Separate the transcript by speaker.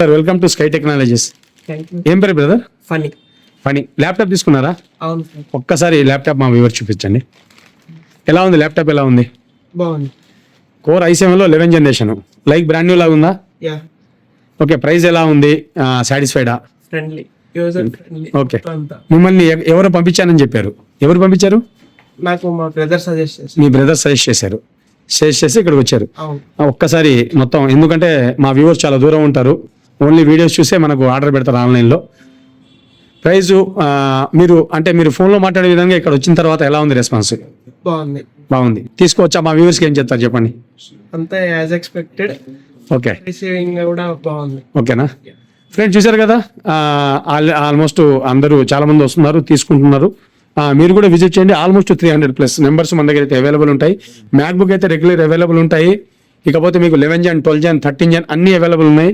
Speaker 1: Sir welcome to sky technologies.
Speaker 2: Thank you.
Speaker 1: ఏం పేరు brother?
Speaker 2: Funny.
Speaker 1: Funny. Laptop తీసుకున్నారా?
Speaker 2: అవును సార్.
Speaker 1: ఒక్కసారి ఈ ల్యాప్టాప్ మా వ్యూవర్ చూపించండి. ఎలా ఉంది ల్యాప్టాప్? ఎలా ఉంది?
Speaker 2: బాగుంది.
Speaker 1: కోర్ i7లో 11 జనరేషన్, లైక్ బ్రాండ్ న్యూ లాగా ఉందా?
Speaker 2: యా.
Speaker 1: ఓకే, ప్రైస్ ఎలా ఉంది? సాటిస్ఫైడా?
Speaker 2: Friendly, user friendly.
Speaker 1: ఓకే.
Speaker 2: అంతా
Speaker 1: మిమ్మల్ని ఎవరు పంపించానని చెప్పారు? ఎవరు పంపించారు?
Speaker 2: నాకు మా బ్రదర్ సజెస్ట్ చేసి.
Speaker 1: మీ బ్రదర్ సజెస్ట్ చేశారు. సజెస్ట్ చేసి ఇక్కడికి వచ్చారు.
Speaker 2: అవును.
Speaker 1: ఒక్కసారి మొత్తం, ఎందుకంటే మా వ్యూవర్స్ చాలా దూరం ఉంటారు, ఓన్లీ వీడియోస్ చూసే మనకు ఆర్డర్ పెడతారు ఆన్లైన్లో. ప్రైజు మీరు ఫోన్లో మాట్లాడే విధంగా ఇక్కడ వచ్చిన తర్వాత ఎలా ఉంది రెస్పాన్స్?
Speaker 2: బాగుంది.
Speaker 1: బాగుంది. తీసుకోవచ్చా? మా వ్యూవర్స్కి ఏం చెప్తారు చెప్పండి.
Speaker 2: అంతా యాజ్ ఎక్స్పెక్టెడ్.
Speaker 1: ఓకే,
Speaker 2: రిసీవింగ్ కూడా బాగుంది.
Speaker 1: ఓకేనా ఫ్రెండ్స్? చూశారు కదా, ఆల్మోస్ట్ అందరూ చాలా మంది వస్తున్నారు, తీసుకుంటున్నారు. మీరు కూడా విజిట్ చేయండి. ఆల్మోస్ట్ 300+ నెంబర్స్ మన దగ్గర అయితే అవైలబుల్ ఉంటాయి. మ్యాక్బుక్ అయితే రెగ్యులర్ అవైలబుల్ ఉంటాయి. ఇకపోతే మీకు 11 Gen, 12 Gen, 13 Gen అన్ని అవైలబుల్ ఉన్నాయి.